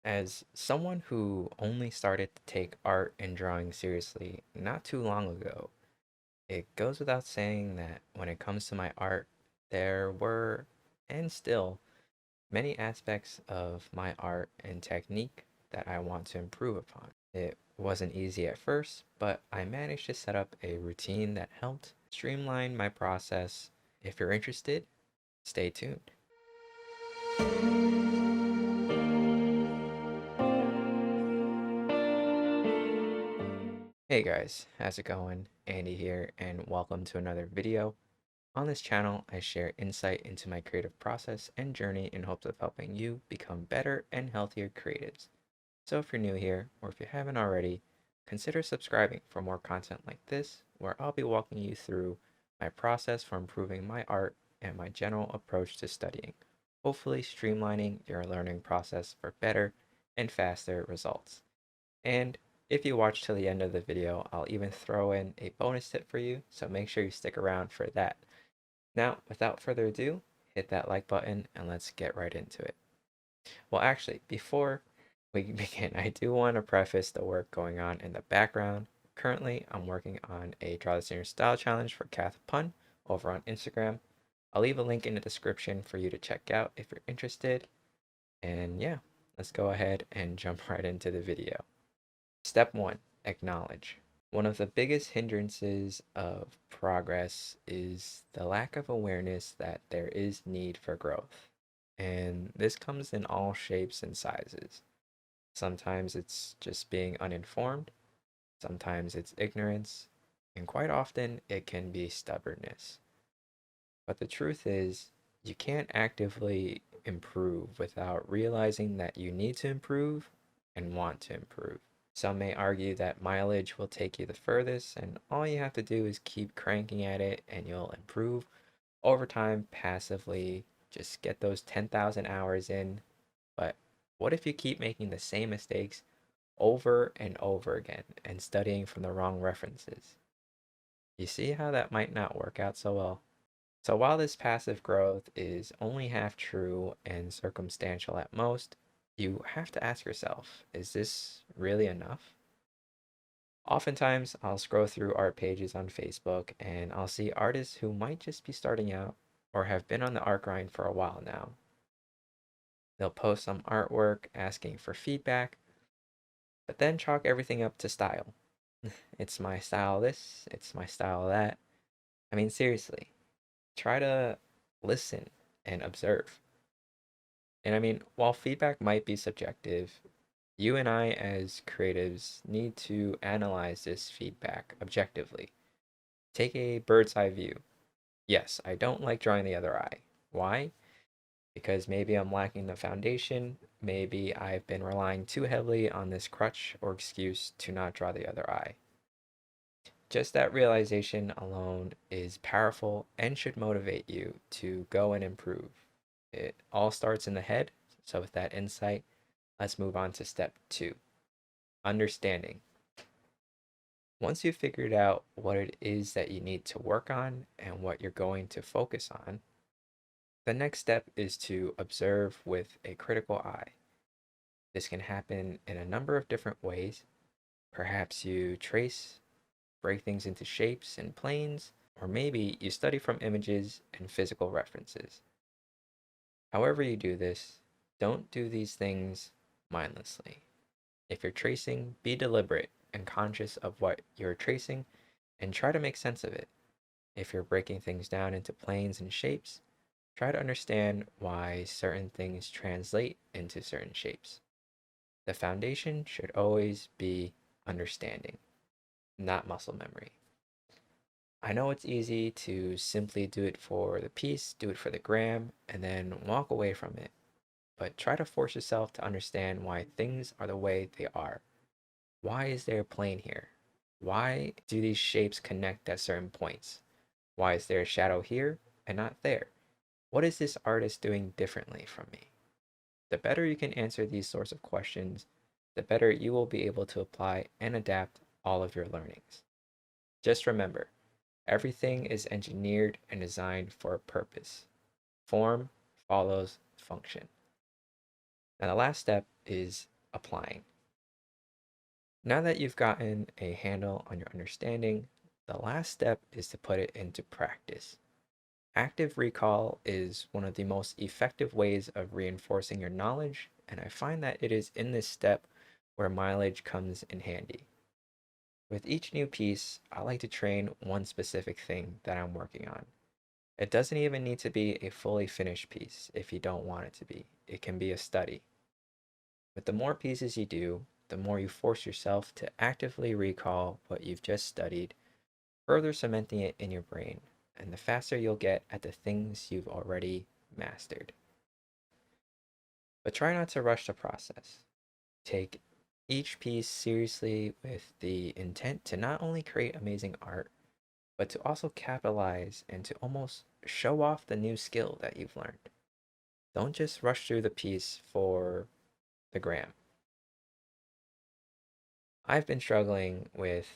As someone who only started to take art and drawing seriously not too long ago, it goes without saying that when it comes to my art, there were, and still, many aspects of my art and technique that I want to improve upon. It wasn't easy at first, but I managed to set up a routine that helped streamline my process. If you're interested, stay tuned. Hey guys, how's it going? Andy here, and welcome to another video. On this channel, I share insight into my creative process and journey in hopes of helping you become better and healthier creatives. So if you're new here, or if you haven't already, consider subscribing for more content like this, where I'll be walking you through my process for improving my art and my general approach to studying, hopefully streamlining your learning process for better and faster results. And if you watch till the end of the video, I'll even throw in a bonus tip for you, so make sure you stick around for that. Now, without further ado, hit that like button and let's get right into it. Well, actually, before we begin, I do want to preface the work going on in the background. Currently, I'm working on a Draw This in Your Style challenge for Kath Pun over on Instagram. I'll leave a link in the description for you to check out if you're interested. And yeah, let's go ahead and jump right into the video. Step one, acknowledge. One of the biggest hindrances of progress is the lack of awareness that there is need for growth. And this comes in all shapes and sizes. Sometimes it's just being uninformed, sometimes it's ignorance, and quite often it can be stubbornness. But the truth is, you can't actively improve without realizing that you need to improve and want to improve. Some may argue that mileage will take you the furthest, and all you have to do is keep cranking at it and you'll improve over time passively. Just get those 10,000 hours in. But what if you keep making the same mistakes over and over again and studying from the wrong references? You see how that might not work out so well? So while this passive growth is only half true and circumstantial at most, you have to ask yourself, is this really enough? Oftentimes, I'll scroll through art pages on Facebook and I'll see artists who might just be starting out or have been on the art grind for a while now. They'll post some artwork asking for feedback, but then chalk everything up to style. It's my style this, it's my style that. I mean, seriously, try to listen and observe. And I mean, while feedback might be subjective, you and I, as creatives, need to analyze this feedback objectively. Take a bird's eye view. Yes, I don't like drawing the other eye. Why? Because maybe I'm lacking the foundation. Maybe I've been relying too heavily on this crutch or excuse to not draw the other eye. Just that realization alone is powerful and should motivate you to go and improve. It all starts in the head. So, with that insight, let's move on to step two, understanding. Once you've figured out what it is that you need to work on and what you're going to focus on, the next step is to observe with a critical eye. This can happen in a number of different ways. Perhaps you trace, break things into shapes and planes, or maybe you study from images and physical references. However you do this, don't do these things mindlessly. If you're tracing, be deliberate and conscious of what you're tracing and try to make sense of it. If you're breaking things down into planes and shapes, try to understand why certain things translate into certain shapes. The foundation should always be understanding, not muscle memory. I know it's easy to simply do it for the piece, do it for the gram, and then walk away from it. But try to force yourself to understand why things are the way they are. Why is there a plane here? Why do these shapes connect at certain points? Why is there a shadow here and not there? What is this artist doing differently from me? The better you can answer these sorts of questions, the better you will be able to apply and adapt all of your learnings. Just remember, everything is engineered and designed for a purpose. Form follows function. Now, the last step is applying. Now that you've gotten a handle on your understanding, the last step is to put it into practice. Active recall is one of the most effective ways of reinforcing your knowledge, and I find that it is in this step where mileage comes in handy. With each new piece, I like to train one specific thing that I'm working on. It doesn't even need to be a fully finished piece if you don't want it to be. It can be a study. But the more pieces you do, the more you force yourself to actively recall what you've just studied, further cementing it in your brain, and the faster you'll get at the things you've already mastered. But try not to rush the process. Take each piece seriously with the intent to not only create amazing art, but to also capitalize and to almost show off the new skill that you've learned. Don't just rush through the piece for the gram. I've been struggling with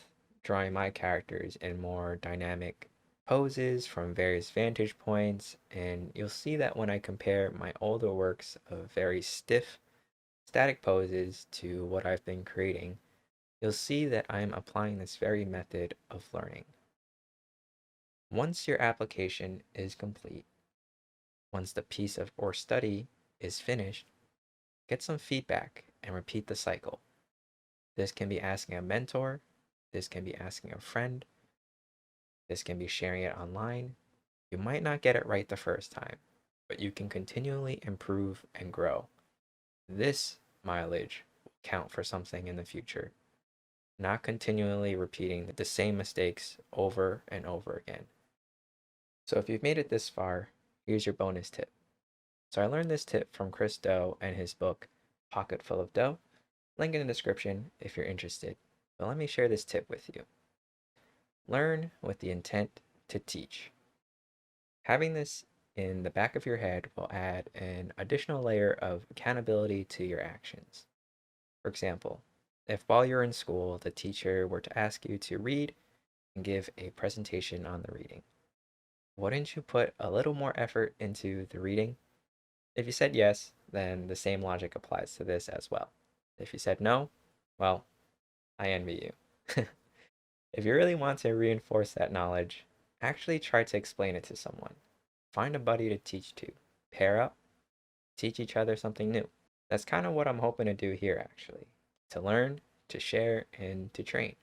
drawing my characters in more dynamic poses from various vantage points, and you'll see that when I compare my older works of very stiff, static poses to what I've been creating, you'll see that I'm applying this very method of learning. Once your application is complete, once the piece of or study is finished, get some feedback and repeat the cycle. This can be asking a mentor, this can be asking a friend, this can be sharing it online. You might not get it right the first time, but you can continually improve and grow. This mileage will count for something in the future, not continually repeating the same mistakes over and over again. So if you've made it this far, here's your bonus tip. So I learned this tip from Chris Do and his book, Pocket Full of Dough. Link in the description if you're interested. But let me share this tip with you. Learn with the intent to teach. Having this in the back of your head will add an additional layer of accountability to your actions. For example, if while you're in school, the teacher were to ask you to read and give a presentation on the reading, wouldn't you put a little more effort into the reading? If you said yes, then the same logic applies to this as well. If you said no, well, I envy you. If you really want to reinforce that knowledge, actually try to explain it to someone. Find a buddy to teach to. Pair up, teach each other something new. That's kind of what I'm hoping to do here, actually. To learn, to share, and to train.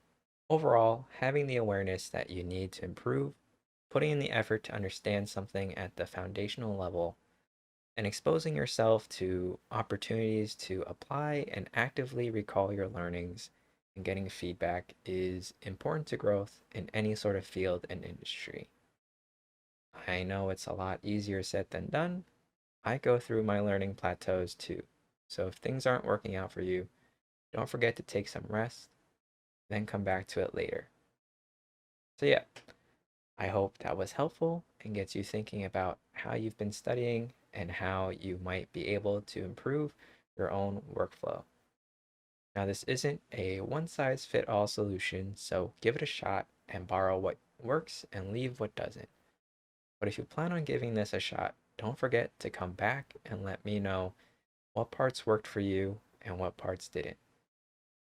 Overall, having the awareness that you need to improve, putting in the effort to understand something at the foundational level, and exposing yourself to opportunities to apply and actively recall your learnings and getting feedback is important to growth in any sort of field and industry. I know it's a lot easier said than done. I go through my learning plateaus too. So if things aren't working out for you, don't forget to take some rest, then come back to it later. So yeah, I hope that was helpful and gets you thinking about how you've been studying and how you might be able to improve your own workflow. Now, this isn't a one-size-fit-all solution, so give it a shot and borrow what works and leave what doesn't. But if you plan on giving this a shot, don't forget to come back and let me know what parts worked for you and what parts didn't.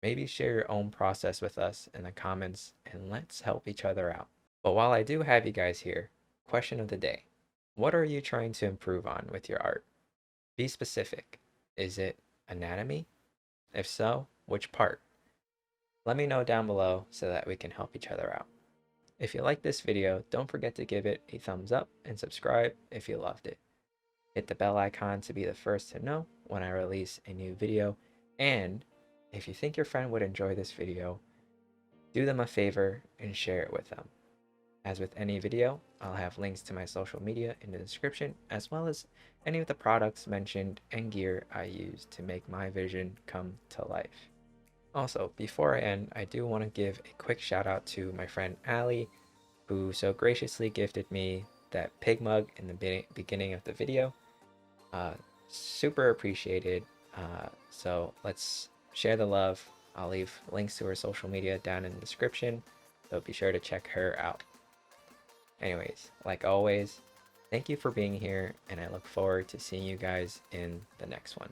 Maybe share your own process with us in the comments and let's help each other out. But while I do have you guys here, question of the day. What are you trying to improve on with your art? Be specific. Is it anatomy? If so, which part? Let me know down below so that we can help each other out. If you like this video, don't forget to give it a thumbs up and subscribe if you loved it. Hit the bell icon to be the first to know when I release a new video. And if you think your friend would enjoy this video, do them a favor and share it with them. As with any video, I'll have links to my social media in the description, as well as any of the products mentioned and gear I use to make my vision come to life. Also, before I end, I do want to give a quick shout out to my friend Allie, who so graciously gifted me that pig mug in the beginning of the video. Super appreciated. So let's share the love. I'll leave links to her social media down in the description, so be sure to check her out. Anyways, like always, thank you for being here, and I look forward to seeing you guys in the next one.